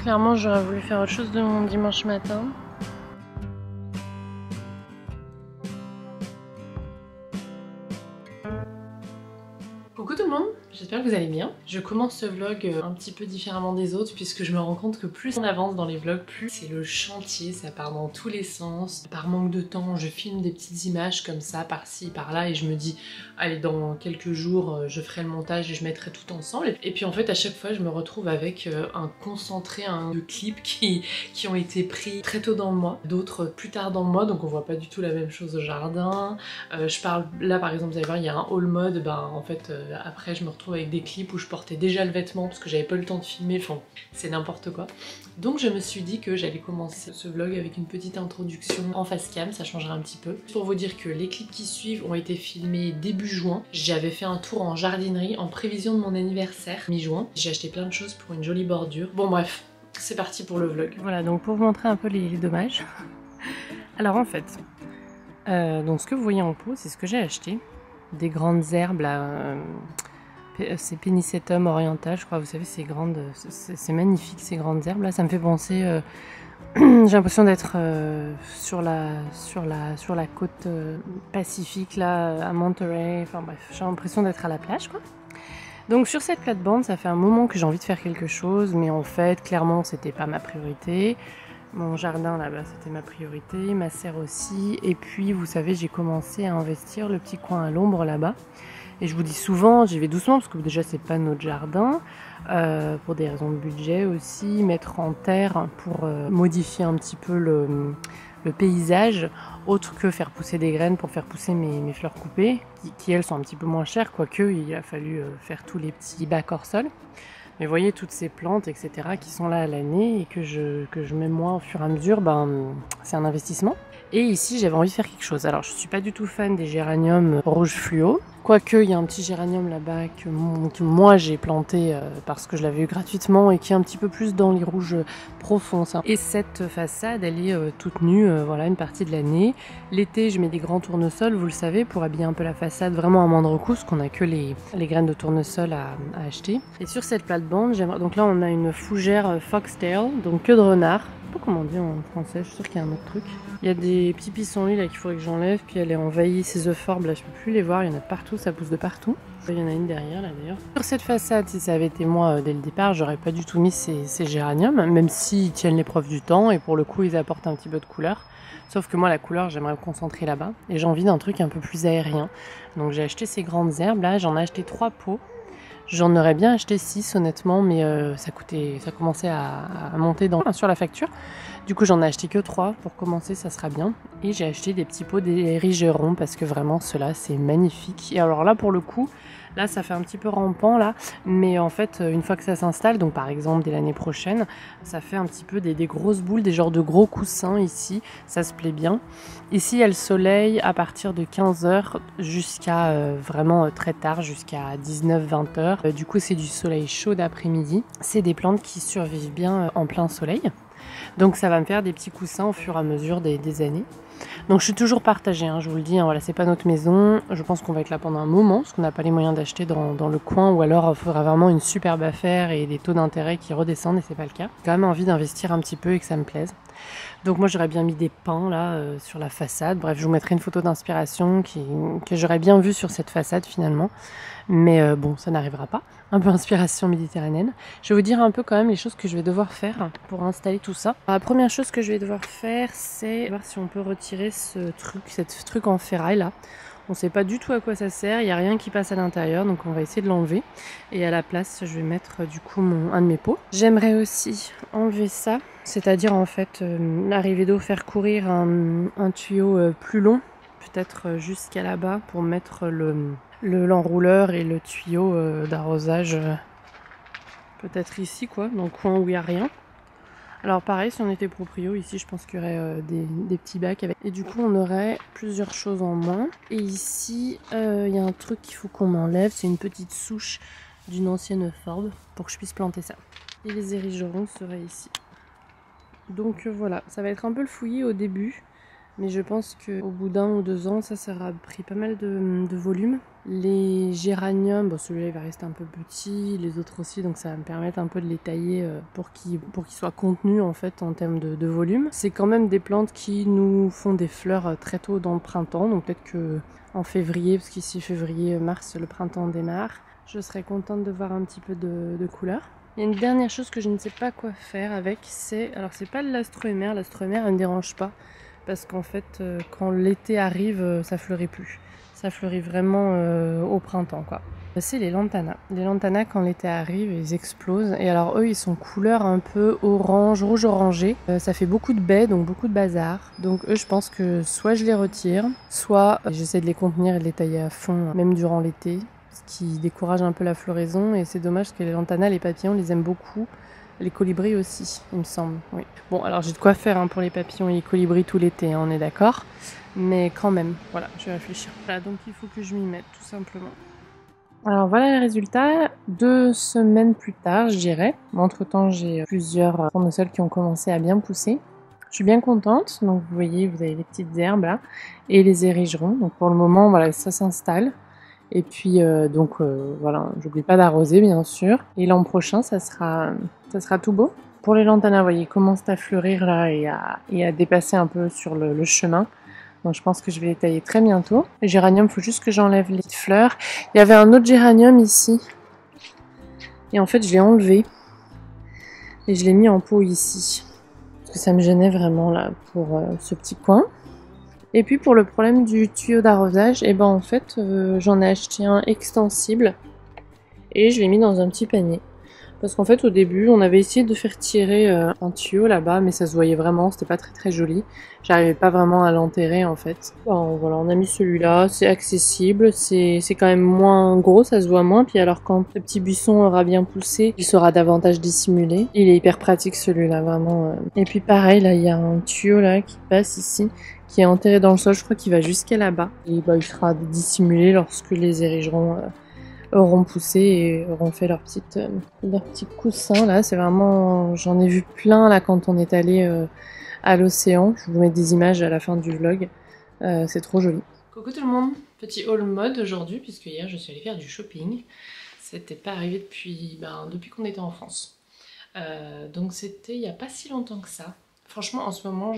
Clairement, j'aurais voulu faire autre chose de mon dimanche matin. Coucou tout le monde, j'espère que vous allez bien. Je commence ce vlog un petit peu différemment des autres puisque je me rends compte que plus on avance dans les vlogs, plus c'est le chantier, ça part dans tous les sens. Par manque de temps, je filme des petites images comme ça, par-ci, par-là, et je me dis, allez, dans quelques jours, je ferai le montage et je mettrai tout ensemble. Et puis en fait, à chaque fois, je me retrouve avec un concentré de clips qui ont été pris très tôt dans le mois, d'autres plus tard dans le mois, donc on voit pas du tout la même chose au jardin. Je parle, là par exemple, vous allez voir, il y a un haul mode, en fait, après je me retrouve avec des clips où je portais déjà le vêtement parce que j'avais pas le temps de filmer, enfin c'est n'importe quoi. Donc je me suis dit que j'allais commencer ce vlog avec une petite introduction en face cam, ça changera un petit peu. Pour vous dire que les clips qui suivent ont été filmés début juin. J'avais fait un tour en jardinerie en prévision de mon anniversaire, mi-juin. J'ai acheté plein de choses pour une jolie bordure. Bon bref, c'est parti pour le vlog. Voilà, donc pour vous montrer un peu les dommages. Alors en fait, donc ce que vous voyez en pot, c'est ce que j'ai acheté. Des grandes herbes là, c'est Pennisetum oriental, je crois, vous savez, ces grandes, c'est magnifique ces grandes herbes là, ça me fait penser, j'ai l'impression d'être sur la côte pacifique là, à Monterey, enfin bref, j'ai l'impression d'être à la plage quoi. Donc sur cette plate-bande, ça fait un moment que j'ai envie de faire quelque chose, mais en fait, clairement, c'était pas ma priorité. Mon jardin là-bas, c'était ma priorité, ma serre aussi. Et puis, vous savez, j'ai commencé à investir le petit coin à l'ombre là-bas. Et je vous dis souvent, j'y vais doucement parce que déjà, c'est pas notre jardin. Pour des raisons de budget aussi, mettre en terre pour modifier un petit peu le paysage, autre que faire pousser des graines pour faire pousser mes fleurs coupées, qui elles sont un petit peu moins chères, quoique il a fallu faire tous les petits bacs hors sol. Mais vous voyez toutes ces plantes, etc., qui sont là à l'année et que je mets moi au fur et à mesure, c'est un investissement. Et ici, j'avais envie de faire quelque chose. Alors, je suis pas du tout fan des géraniums rouge fluo. Quoique, il y a un petit géranium là-bas que moi j'ai planté parce que je l'avais eu gratuitement et qui est un petit peu plus dans les rouges profonds. Et cette façade, elle est toute nue, voilà, une partie de l'année. L'été, je mets des grands tournesols, vous le savez, pour habiller un peu la façade vraiment à moindre coût, parce qu'on a que les graines de tournesol à acheter. Et sur cette plate-bande, donc là, on a une fougère foxtail, donc queue de renard. Je sais pas comment on dit en français, je suis sûre qu'il y a un autre truc. Il y a des petits pissenlits là qu'il faudrait que j'enlève, puis elle est envahie, ces euphorbes là, je peux plus les voir, il y en a partout, ça pousse de partout. Il y en a une derrière là d'ailleurs. Sur cette façade, si ça avait été moi dès le départ, j'aurais pas du tout mis ces géraniums, même s'ils tiennent l'épreuve du temps et pour le coup ils apportent un petit peu de couleur. Sauf que moi la couleur j'aimerais me concentrer là-bas et j'ai envie d'un truc un peu plus aérien. Donc j'ai acheté ces grandes herbes là, j'en ai acheté 3 pots. J'en aurais bien acheté 6 honnêtement, mais ça commençait à monter sur la facture. Du coup j'en ai acheté que 3 pour commencer, ça sera bien. Et j'ai acheté des petits pots des rigerons parce que vraiment ceux-là c'est magnifique. Et alors là pour le coup, là ça fait un petit peu rampant là, mais en fait une fois que ça s'installe, donc par exemple dès l'année prochaine, ça fait un petit peu des grosses boules, des genres de gros coussins ici, ça se plaît bien. Ici il y a le soleil à partir de 15h jusqu'à vraiment très tard, jusqu'à 19-20 h. Du coup c'est du soleil chaud d'après-midi. C'est des plantes qui survivent bien en plein soleil. Donc ça va me faire des petits coussins au fur et à mesure des années. Donc je suis toujours partagée, je vous le dis, voilà, c'est pas notre maison. Je pense qu'on va être là pendant un moment, parce qu'on n'a pas les moyens d'acheter dans le coin, ou alors il faudra vraiment une superbe affaire et des taux d'intérêt qui redescendent, et c'est pas le cas. J'ai quand même envie d'investir un petit peu et que ça me plaise. Donc moi j'aurais bien mis des pins là sur la façade. Bref, je vous mettrai une photo d'inspiration que j'aurais bien vue sur cette façade finalement. Mais bon, ça n'arrivera pas. Un peu inspiration méditerranéenne. Je vais vous dire un peu quand même les choses que je vais devoir faire pour installer tout ça. La première chose que je vais devoir faire, c'est voir si on peut retirer ce truc en ferraille là. On ne sait pas du tout à quoi ça sert, il n'y a rien qui passe à l'intérieur, donc on va essayer de l'enlever. Et à la place, je vais mettre du coup un de mes pots. J'aimerais aussi enlever ça, c'est-à-dire en fait l'arrivée d'eau, faire courir un tuyau plus long, peut-être jusqu'à là-bas, pour mettre l'enrouleur et le tuyau d'arrosage peut-être ici quoi, dans le coin où il n'y a rien. Alors pareil, si on était proprio, ici je pense qu'il y aurait des petits bacs avec. Et du coup on aurait plusieurs choses en moins. Et ici il y a un truc qu'il faut qu'on m'enlève, c'est une petite souche d'une ancienne euphorbes pour que je puisse planter ça. Et les erigerons seraient ici. Donc voilà, ça va être un peu le fouillis au début. Mais je pense qu'au bout d'1 ou 2 ans, ça aura pris pas mal de volume. Les géraniums, bon celui-là il va rester un peu petit, les autres aussi, donc ça va me permettre un peu de les tailler pour qu'ils soient contenus en fait en termes de volume. C'est quand même des plantes qui nous font des fleurs très tôt dans le printemps, donc peut-être que en février, parce qu'ici février-mars le printemps démarre, je serais contente de voir un petit peu de couleur. Il y a une dernière chose que je ne sais pas quoi faire avec, alors c'est pas l'astroémère, l'astroémère elle me dérange pas, parce qu'en fait quand l'été arrive ça fleurit plus. Ça fleurit vraiment au printemps quoi. C'est les lantanas. Les lantanas quand l'été arrive ils explosent et alors eux ils sont couleur un peu orange, rouge orangé. Ça fait beaucoup de baies donc beaucoup de bazar. Donc eux je pense que soit je les retire, soit j'essaie de les contenir et de les tailler à fond même durant l'été. Ce qui décourage un peu la floraison et c'est dommage parce que les lantanas, les papillons, les aiment beaucoup. Les colibris aussi, il me semble. Oui. Bon, alors j'ai de quoi faire pour les papillons et les colibris tout l'été, on est d'accord. Mais quand même, voilà, je vais réfléchir. Voilà, donc il faut que je m'y mette, tout simplement. Alors voilà les résultats. 2 semaines plus tard, je dirais. Entre-temps, j'ai plusieurs tournesols qui ont commencé à bien pousser. Je suis bien contente. Donc vous voyez, vous avez les petites herbes là et les erigerons. Donc pour le moment, voilà, ça s'installe. Et puis voilà, j'oublie pas d'arroser bien sûr. Et l'an prochain, ça sera tout beau. Pour les lantanas, vous voyez, ils commencent à fleurir là et à dépasser un peu sur le chemin. Donc je pense que je vais les tailler très bientôt. Les géraniums, il faut juste que j'enlève les fleurs. Il y avait un autre géranium ici. Et en fait, je l'ai enlevé. Et je l'ai mis en pot ici. Parce que ça me gênait vraiment là pour ce petit coin. Et puis pour le problème du tuyau d'arrosage, et ben en fait j'en ai acheté un extensible et je l'ai mis dans un petit panier. Parce qu'en fait au début on avait essayé de faire tirer un tuyau là-bas mais ça se voyait vraiment, c'était pas très joli. J'arrivais pas vraiment à l'enterrer en fait. Bon, voilà, on a mis celui-là, c'est accessible, c'est quand même moins gros, ça se voit moins. Puis alors quand le petit buisson aura bien poussé, il sera davantage dissimulé. Il est hyper pratique celui-là vraiment. Et puis pareil là il y a un tuyau là qui passe ici, qui est enterré dans le sol, je crois qu'il va jusqu'à là-bas. Et bah, il sera dissimulé lorsque les erigerons auront poussé et auront fait leur petit coussin là. C'est vraiment, j'en ai vu plein là quand on est allé à l'océan. Je vous mets des images à la fin du vlog. C'est trop joli. Coucou tout le monde, petit haul mode aujourd'hui puisque hier je suis allée faire du shopping. C'était pas arrivé depuis qu'on était en France. Donc c'était il n'y a pas si longtemps que ça. Franchement en ce moment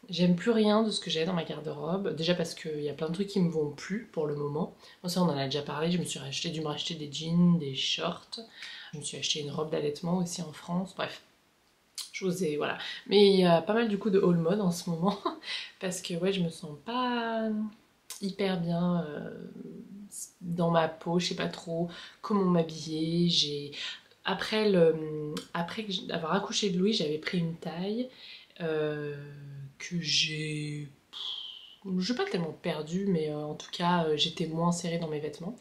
j'aime plus rien de ce que j'ai dans ma garde-robe. Déjà parce qu'il y a plein de trucs qui me vont plus pour le moment. Bon, ça on en a déjà parlé, dû me racheter des jeans, des shorts. Je me suis acheté une robe d'allaitement aussi en France. Bref, voilà. Mais il y a pas mal du coup de haul mode en ce moment. Parce que ouais, je me sens pas hyper bien dans ma peau. Je sais pas trop comment m'habiller. Après avoir accouché de Louis, j'avais pris une taille que j'ai pas tellement perdu, mais en tout cas j'étais moins serrée dans mes vêtements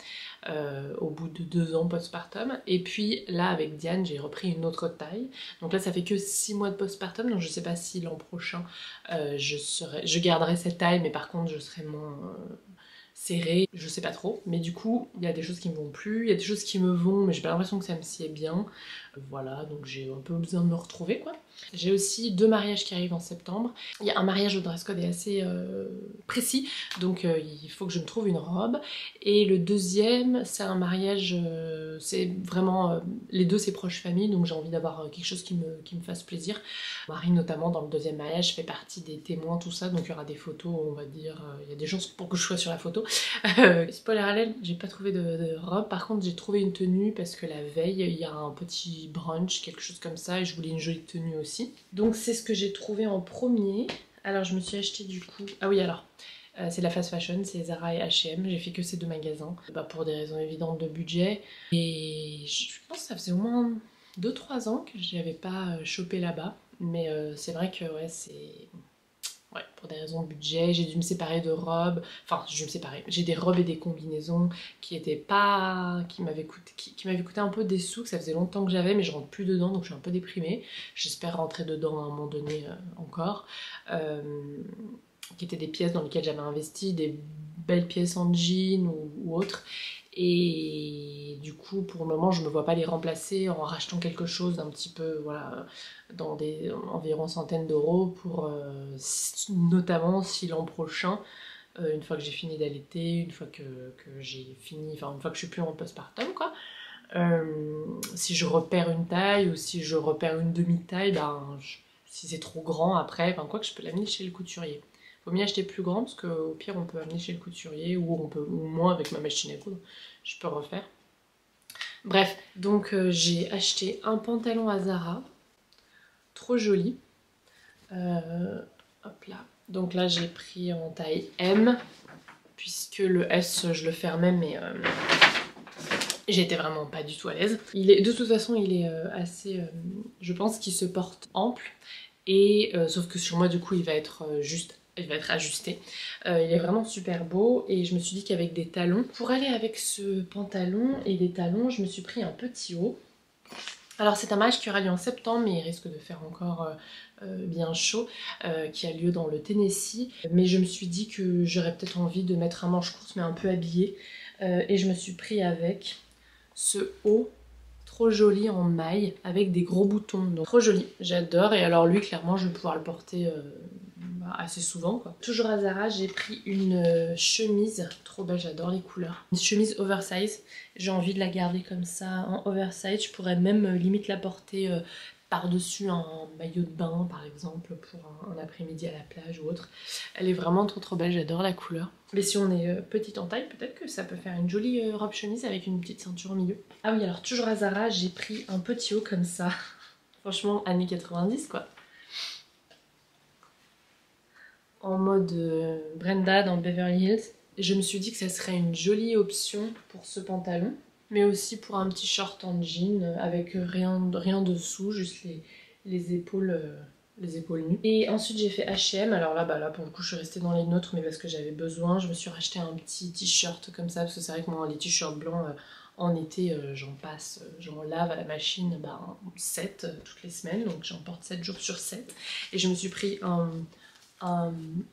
au bout de 2 ans postpartum. Et puis là avec Diane j'ai repris une autre taille, donc là ça fait que 6 mois de postpartum, donc je sais pas si l'an prochain je garderai cette taille, mais par contre je serai moins serrée, je sais pas trop. Mais du coup il y a des choses qui me vont plus, il y a des choses qui me vont mais j'ai pas l'impression que ça me sied bien. Voilà, donc j'ai un peu besoin de me retrouver quoi. J'ai aussi 2 mariages qui arrivent en septembre. Il y a un mariage, le dress code est assez précis, donc il faut que je me trouve une robe. Et le deuxième, c'est un mariage, c'est vraiment, les deux c'est proche famille, donc j'ai envie d'avoir quelque chose qui me fasse plaisir. Marie notamment, dans le deuxième mariage, fait partie des témoins, tout ça, donc il y aura des photos, on va dire, il y a des chances pour que je sois sur la photo. Spoiler alert, j'ai pas trouvé de robe, par contre j'ai trouvé une tenue parce que la veille, il y a un petit brunch, quelque chose comme ça, et je voulais une jolie tenue aussi. Donc c'est ce que j'ai trouvé en premier. Alors je me suis acheté du coup... Ah oui alors, c'est la fast fashion, c'est Zara et H&M, j'ai fait que ces 2 magasins. Pour des raisons évidentes de budget. Et je pense que ça faisait au moins 2-3 ans que je n'avais pas chopé là-bas. Mais c'est vrai que ouais, c'est... Ouais, pour des raisons de budget, j'ai dû me séparer de robes. Enfin, j'ai dû me séparer. J'ai des robes et des combinaisons qui étaient pas... qui m'avaient coûté un peu des sous, que ça faisait longtemps que j'avais, mais je rentre plus dedans, donc je suis un peu déprimée. J'espère rentrer dedans à un moment donné encore. Qui étaient des pièces dans lesquelles j'avais investi, des belles pièces en jean ou autres. Et du coup, pour le moment, je me vois pas les remplacer en rachetant quelque chose d'un petit peu, voilà, dans des environ centaines d'euros pour, notamment si l'an prochain, une fois que j'ai fini d'allaiter, une fois que j'ai fini, enfin une fois que je suis plus en postpartum, quoi, si je repère une taille ou si je repère une demi-taille, ben, si c'est trop grand après, ben quoi que je peux l'amener chez le couturier. Vaut mieux acheter plus grand parce qu'au pire on peut amener chez le couturier ou on peut, ou moi avec ma machine à coudre, je peux refaire. Bref, donc j'ai acheté un pantalon à Zara, trop joli. Hop là. Donc là j'ai pris en taille M, puisque le S je le fermais mais j'étais vraiment pas du tout à l'aise. De toute façon il est assez, je pense qu'il se porte ample, et sauf que sur moi du coup il va être ajusté. Il est vraiment super beau et je me suis dit qu'avec des talons, pour aller avec ce pantalon et des talons, je me suis pris un petit haut. Alors c'est un match qui aura lieu en septembre, mais il risque de faire encore bien chaud, qui a lieu dans le Tennessee. Mais je me suis dit que j'aurais peut-être envie de mettre un manche courte mais un peu habillé. Et je me suis pris avec ce haut trop joli en maille avec des gros boutons. Donc trop joli, j'adore. Et alors lui clairement je vais pouvoir le porter assez souvent, quoi. Toujours à Zara, j'ai pris une chemise trop belle, j'adore les couleurs. Une chemise oversize, j'ai envie de la garder comme ça en oversize. Je pourrais même limite la porter par-dessus un maillot de bain par exemple pour un après-midi à la plage ou autre. Elle est vraiment trop belle, j'adore la couleur. Mais si on est petite en taille, peut-être que ça peut faire une jolie robe chemise avec une petite ceinture au milieu. Ah oui, alors toujours à Zara, j'ai pris un petit haut comme ça. Franchement, années 90 quoi. En mode Brenda dans Beverly Hills. Je me suis dit que ça serait une jolie option pour ce pantalon, mais aussi pour un petit short en jean avec rien dessous, juste les épaules nues. Et ensuite j'ai fait H&M. Alors là, là pour le coup je suis restée dans les nôtres, mais parce que j'avais besoin. Je me suis racheté un petit t-shirt comme ça, parce que c'est vrai que moi les t-shirts blancs en été j'en lave à la machine 7 toutes les semaines, donc j'en porte 7 jours sur 7. Et je me suis pris un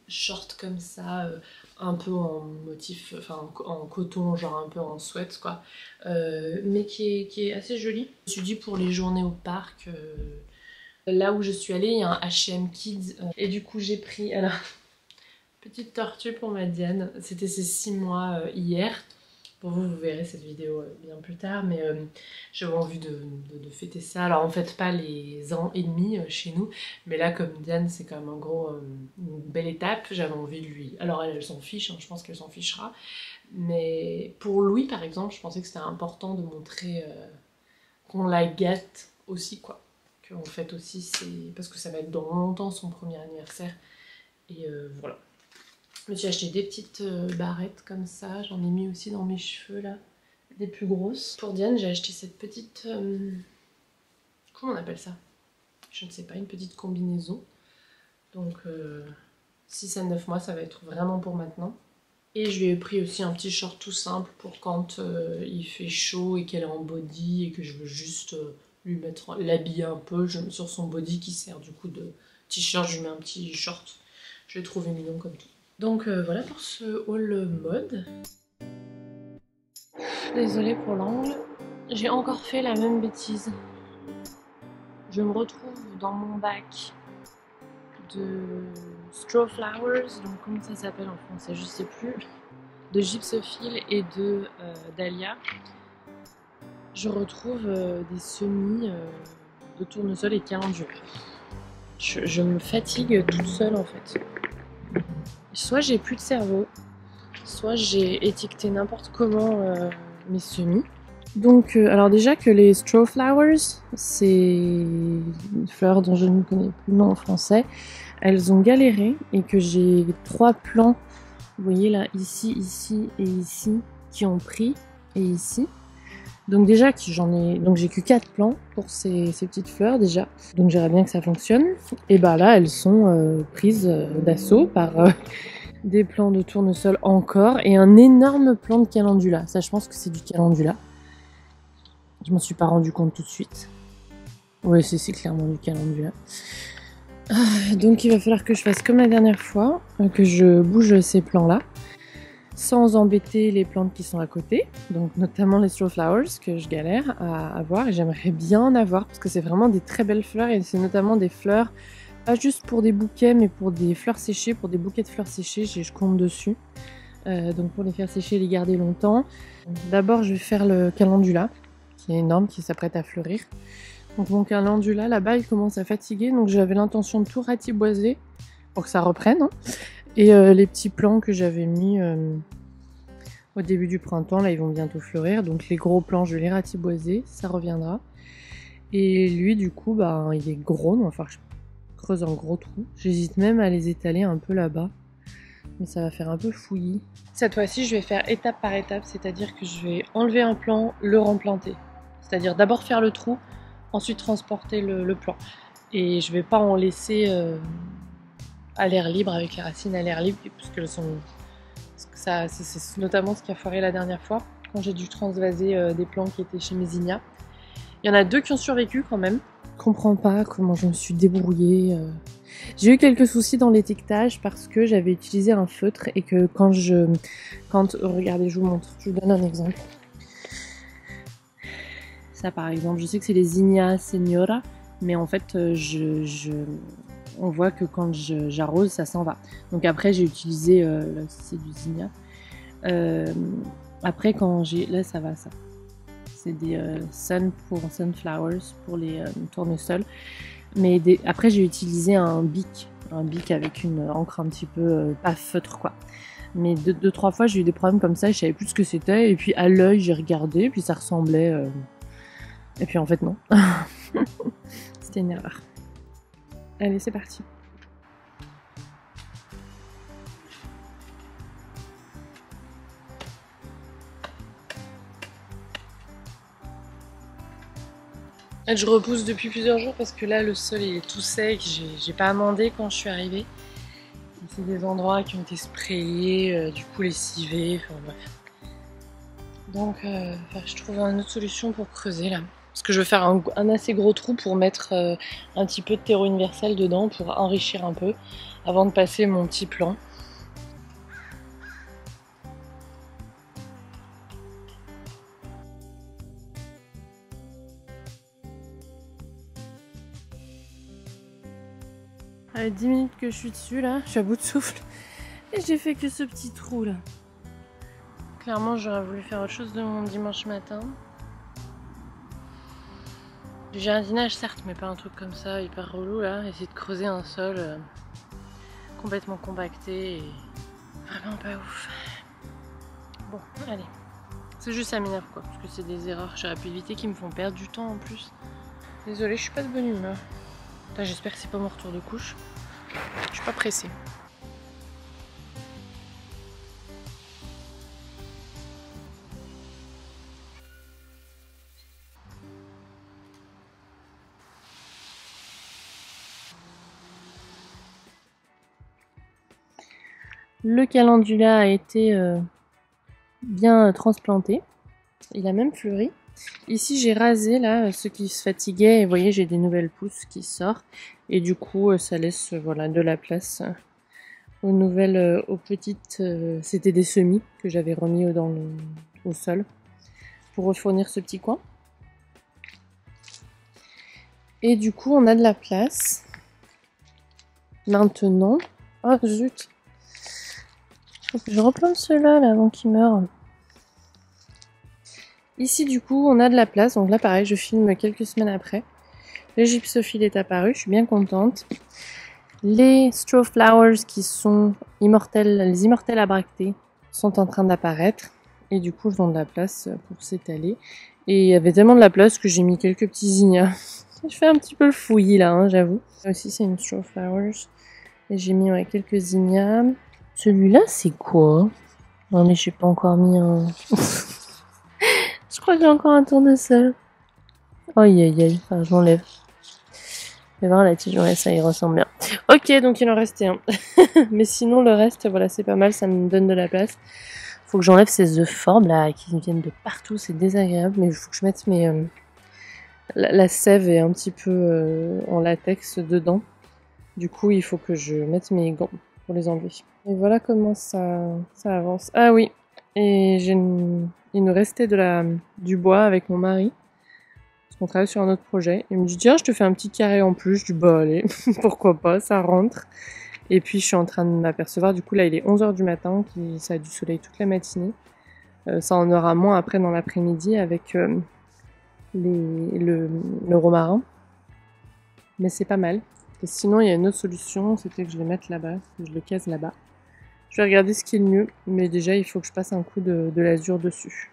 short comme ça, un peu en motif, enfin en coton, genre un peu en sweat quoi, mais qui est assez joli. Je me suis dit pour les journées au parc, là où je suis allée, il y a un H&M Kids, et du coup j'ai pris, alors, petite tortue pour ma Diane, c'était ses 6 mois hier. Pour vous, vous verrez cette vidéo bien plus tard, mais j'avais envie de fêter ça. Alors on fête pas les ans et demi chez nous, mais là comme Diane c'est quand même une belle étape, j'avais envie de lui... Alors elle s'en fiche, hein, je pense qu'elle s'en fichera, mais pour Louis par exemple, je pensais que c'était important de montrer qu'on la gâte aussi quoi. Qu'on fête aussi, parce que ça va être dans longtemps son premier anniversaire, et voilà. Je me suis acheté des petites barrettes comme ça, j'en ai mis aussi dans mes cheveux là, des plus grosses. Pour Diane, j'ai acheté cette petite... comment on appelle ça? Je ne sais pas, une petite combinaison. Donc 6 à 9 mois, ça va être vraiment pour maintenant. Et je lui ai pris aussi un petit short tout simple pour quand il fait chaud et qu'elle est en body et que je veux juste l'habiller un peu. Je mets sur son body qui sert du coup de t-shirt, je lui mets un petit short. Je l'ai trouvé mignon comme tout. Donc voilà pour ce haul mode. Désolée pour l'angle. J'ai encore fait la même bêtise. Je me retrouve dans mon bac de Straw Flowers, donc comment ça s'appelle en français, je sais plus, de Gypsophile et de Dahlia. Je retrouve des semis de tournesol et de calendula. Je me fatigue toute seule en fait. Soit j'ai plus de cerveau, soit j'ai étiqueté n'importe comment mes semis. Donc, alors déjà que les Straw Flowers, c'est une fleur dont je ne connais plus le nom en français, elles ont galéré et que j'ai 3 plants, vous voyez là, ici, ici et ici, qui ont pris, et ici. Donc déjà, donc j'ai que 4 plants pour ces petites fleurs déjà, donc j'aimerais bien que ça fonctionne. Et bah là, elles sont prises d'assaut par... des plants de tournesol encore et un énorme plant de calendula. Ça, je pense que c'est du calendula. Je m'en suis pas rendu compte tout de suite. Ouais, c'est clairement du calendula. Donc il va falloir que je fasse comme la dernière fois, que je bouge ces plants là. sans embêter les plantes qui sont à côté, donc notamment les straw flowers que je galère à avoir et j'aimerais bien en avoir parce que c'est vraiment des très belles fleurs et c'est notamment des fleurs pas juste pour des bouquets mais pour des fleurs séchées, pour des bouquets de fleurs séchées, je compte dessus. Donc pour les faire sécher et les garder longtemps. D'abord je vais faire le calendula qui est énorme, qui s'apprête à fleurir. Donc mon calendula là-bas il commence à fatiguer donc j'avais l'intention de tout ratiboiser pour que ça reprenne. Et les petits plants que j'avais mis au début du printemps, là ils vont bientôt fleurir. Donc les gros plants je vais les ratiboiser, ça reviendra. Et lui du coup bah il est gros, donc enfin je creuse un gros trou. J'hésite même à les étaler un peu là-bas. Mais ça va faire un peu fouillis. Cette fois-ci je vais faire étape par étape, c'est-à-dire que je vais enlever un plant, le remplanter. C'est-à-dire d'abord faire le trou, ensuite transporter le plant. Et je vais pas en laisser à l'air libre, avec les racines à l'air libre, puisque c'est notamment ce qui a foiré la dernière fois, quand j'ai dû transvaser des plants qui étaient chez mes zinnias. Il y en a 2 qui ont survécu quand même. Je comprends pas comment je me suis débrouillée. J'ai eu quelques soucis dans l'étiquetage parce que j'avais utilisé un feutre et que regardez, je vous montre, je vous donne un exemple. Ça par exemple, je sais que c'est les Zinnia Senora, mais en fait on voit que quand j'arrose, ça s'en va. Donc après j'ai utilisé, là c'est du Zinnia. Après quand là ça va ça. C'est des sunflowers pour les tournesols. Mais après j'ai utilisé un bic avec une encre un petit peu pas feutre quoi. Mais 2-3 fois j'ai eu des problèmes comme ça, je savais plus ce que c'était et puis à l'œil j'ai regardé puis ça ressemblait et puis en fait non. C'était une erreur. Allez c'est parti. Je repousse depuis plusieurs jours parce que là le sol il est tout sec, j'ai pas amendé quand je suis arrivée. C'est des endroits qui ont été sprayés, du coup lessivés, enfin bref. Donc je trouve une autre solution pour creuser là. Parce que je vais faire un assez gros trou pour mettre un petit peu de terreau universel dedans pour enrichir un peu avant de passer mon petit plan. Allez, 10 minutes que je suis dessus là, je suis à bout de souffle et j'ai fait que ce petit trou là. Clairement j'aurais voulu faire autre chose de mon dimanche matin. Du jardinage certes mais pas un truc comme ça hyper relou là, essayer de creuser un sol complètement compacté et vraiment pas ouf. Bon allez, c'est juste ça m'énerve quoi, parce que c'est des erreurs que j'aurais pu éviter qui me font perdre du temps en plus. Désolée, je suis pas de bonne humeur. J'espère que c'est pas mon retour de couche. Je suis pas pressée. Le calendula a été bien transplanté. Il a même fleuri. Ici j'ai rasé là ceux qui se fatiguaient et vous voyez j'ai des nouvelles pousses qui sortent et du coup ça laisse voilà de la place aux nouvelles, aux petites, c'était des semis que j'avais remis au sol pour refournir ce petit coin. Et du coup on a de la place maintenant. Oh zut, je replante ceux-là là, avant qu'ils meurent. Ici du coup on a de la place, donc là pareil je filme quelques semaines après. Le gypsophile est apparu, je suis bien contente. Les straw flowers qui sont immortels, les immortels abractés sont en train d'apparaître. Et du coup ils ont de la place pour s'étaler. Et il y avait tellement de la place que j'ai mis quelques petits zinnias. Je fais un petit peu le fouillis là, hein, j'avoue. Là aussi c'est une straw flowers. Et j'ai mis quelques zinnias. Celui-là c'est quoi? Non mais j'ai pas encore mis un... Je crois que j'ai encore un tournesol. Aïe aïe aïe, enfin je l'enlève. Et voir la tige, ouais, ça y ressemble bien. Ok, donc il en restait un. Mais sinon le reste, voilà, c'est pas mal, ça me donne de la place. Faut que j'enlève ces euphorbes là qui viennent de partout, c'est désagréable. Mais il faut que je mette mes... la sève est un petit peu en latex dedans. Du coup, il faut que je mette mes gants pour les enlever. Et voilà comment ça avance. Ah oui, et il nous restait du bois avec mon mari. Parce qu'on travaille sur un autre projet. Il me dit tiens, je te fais un petit carré en plus. Je dis bah allez, pourquoi pas, ça rentre. Et puis je suis en train de m'apercevoir, du coup là il est 11 h du matin, ça a du soleil toute la matinée. Ça en aura moins après dans l'après-midi avec le romarin. Mais c'est pas mal. Et sinon il y a une autre solution, c'était que je le mette là-bas, que je le case là-bas. Je vais regarder ce qui est le mieux, mais déjà il faut que je passe un coup de l'azur dessus.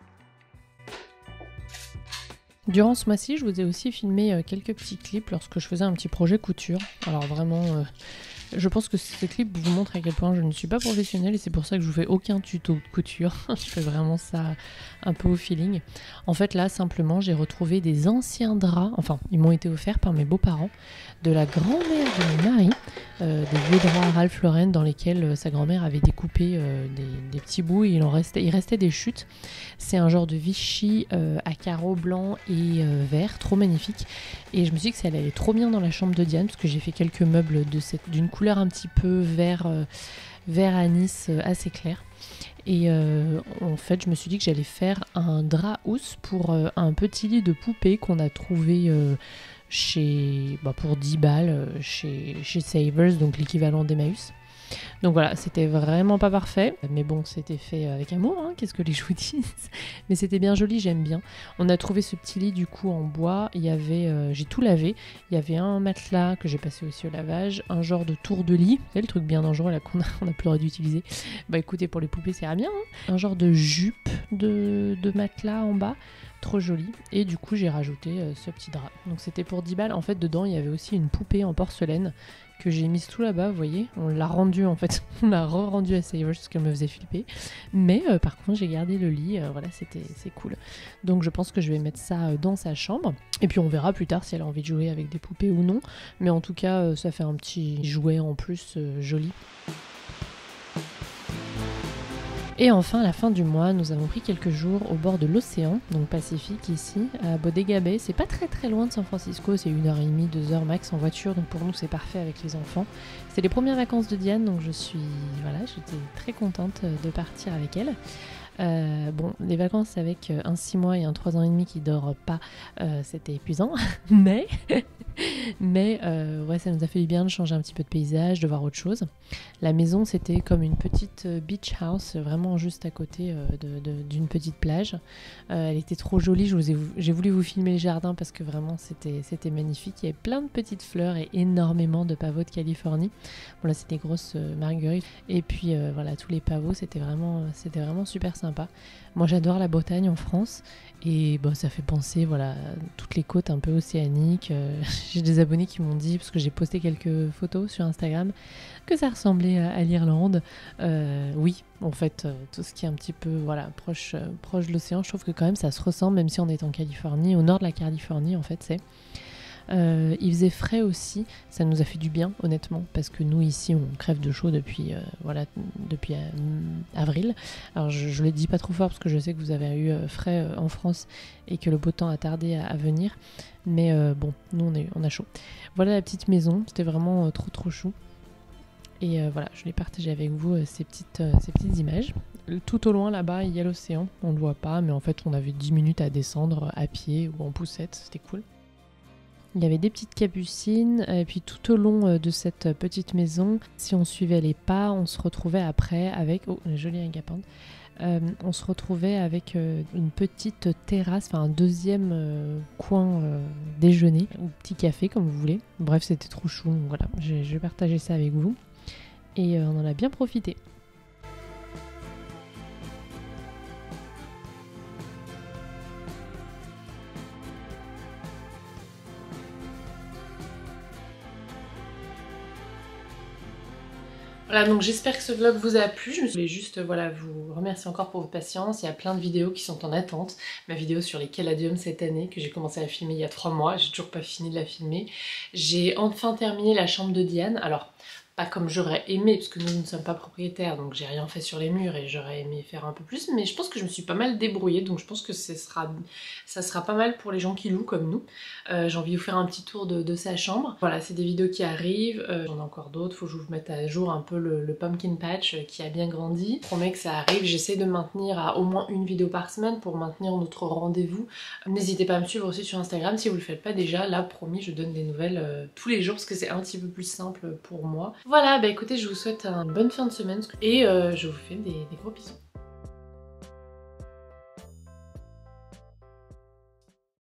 Durant ce mois-ci, je vous ai aussi filmé quelques petits clips lorsque je faisais un petit projet couture. Alors vraiment, je pense que ces clips vous montrent à quel point je ne suis pas professionnelle et c'est pour ça que je vous fais aucun tuto de couture. Je fais vraiment ça un peu au feeling. En fait là, simplement, j'ai retrouvé des anciens draps, enfin ils m'ont été offerts par mes beaux-parents, de la grand-mère de mon mari, des vieux draps Ralph Lauren dans lesquels sa grand-mère avait découpé des petits bouts et il restait des chutes. C'est un genre de Vichy à carreaux blancs et verts, trop magnifique. Et je me suis dit que ça allait trop bien dans la chambre de Diane parce que j'ai fait quelques meubles d'une couleur un petit peu vert anis assez clair. Et en fait, je me suis dit que j'allais faire un drap housse pour un petit lit de poupée qu'on a trouvé pour 10 balles chez Savers, donc l'équivalent d'Emmaüs. Donc voilà, c'était vraiment pas parfait, mais bon, c'était fait avec amour, hein, qu'est-ce que les gens disent. Mais c'était bien joli, j'aime bien. On a trouvé ce petit lit du coup en bois, il y avait, j'ai tout lavé, il y avait un matelas que j'ai passé aussi au lavage, un genre de tour de lit, c'est le truc bien dangereux là qu'on a plus le droit d'utiliser. Bah écoutez, pour les poupées c'est bien, hein. Un genre de jupe de matelas en bas, trop joli. Et du coup j'ai rajouté ce petit drap. Donc c'était pour 10 balles, en fait dedans il y avait aussi une poupée en porcelaine que j'ai mise tout là-bas, vous voyez, on l'a rendue en fait, on l'a re-rendue à Savers parce qu'elle me faisait flipper, mais par contre j'ai gardé le lit, voilà, c'est cool. Donc je pense que je vais mettre ça dans sa chambre, et puis on verra plus tard si elle a envie de jouer avec des poupées ou non, mais en tout cas ça fait un petit jouet en plus joli. Et enfin, à la fin du mois, nous avons pris quelques jours au bord de l'océan, donc Pacifique ici, à Bodega Bay. C'est pas très loin de San Francisco, c'est 1h30, 2h max en voiture, donc pour nous c'est parfait avec les enfants. C'est les premières vacances de Diane, donc j'étais très contente de partir avec elle. Bon, les vacances avec un 6 mois et un 3 ans et demi qui dort pas, c'était épuisant, mais ouais, ça nous a fait du bien de changer un petit peu de paysage, de voir autre chose. La maison, c'était comme une petite beach house, vraiment juste à côté d'une petite plage. Elle était trop jolie, j'ai voulu vous filmer le jardin parce que vraiment c'était magnifique. Il y avait plein de petites fleurs et énormément de pavots de Californie. Bon là, c'était des grosses marguerites. Et puis voilà, tous les pavots, c'était vraiment super sympa. Moi, j'adore la Bretagne en France. Et bon, ça fait penser à toutes les côtes un peu océaniques. J'ai des abonnés qui m'ont dit, parce que j'ai posté quelques photos sur Instagram, que ça ressemblait à l'Irlande. Oui, en fait, tout ce qui est un petit peu proche de l'océan, je trouve que quand même ça se ressemble, même si on est en Californie, au nord de la Californie en fait c'est. Il faisait frais aussi, ça nous a fait du bien honnêtement, parce que nous ici on crève de chaud depuis avril. Alors je le dis pas trop fort parce que je sais que vous avez eu frais en France et que le beau temps a tardé à venir, mais bon, nous on a chaud. Voilà la petite maison, c'était vraiment trop chou. Et voilà, je l'ai partagé avec vous ces petites images. Tout au loin là-bas, il y a l'océan, on ne le voit pas, mais en fait on avait 10 minutes à descendre à pied ou en poussette, c'était cool. Il y avait des petites capucines, et puis tout au long de cette petite maison, si on suivait les pas, on se retrouvait après avec... Oh, une jolie agapante. On se retrouvait avec une petite terrasse, enfin un deuxième coin déjeuner, ou petit café comme vous voulez. Bref, c'était trop chou, donc voilà, je vais partager ça avec vous. Et on en a bien profité. Voilà, donc j'espère que ce vlog vous a plu. Je voulais juste vous remercier encore pour votre patience. Il y a plein de vidéos qui sont en attente. Ma vidéo sur les caladiums cette année que j'ai commencé à filmer il y a 3 mois. J'ai toujours pas fini de la filmer. J'ai enfin terminé la chambre de Diane. Alors, pas comme j'aurais aimé, parce que nous ne sommes pas propriétaires, donc j'ai rien fait sur les murs et j'aurais aimé faire un peu plus, mais je pense que je me suis pas mal débrouillée, donc je pense que ça sera pas mal pour les gens qui louent comme nous. J'ai envie de vous faire un petit tour de sa chambre. Voilà, c'est des vidéos qui arrivent, j'en ai encore d'autres, faut que je vous mette à jour un peu le pumpkin patch qui a bien grandi. Je promets que ça arrive, j'essaie de maintenir à au moins une vidéo par semaine pour maintenir notre rendez-vous. N'hésitez pas à me suivre aussi sur Instagram si vous le faites pas déjà, là promis je donne des nouvelles tous les jours parce que c'est un petit peu plus simple pour moi. Voilà, bah écoutez, je vous souhaite une bonne fin de semaine et je vous fais des gros bisous.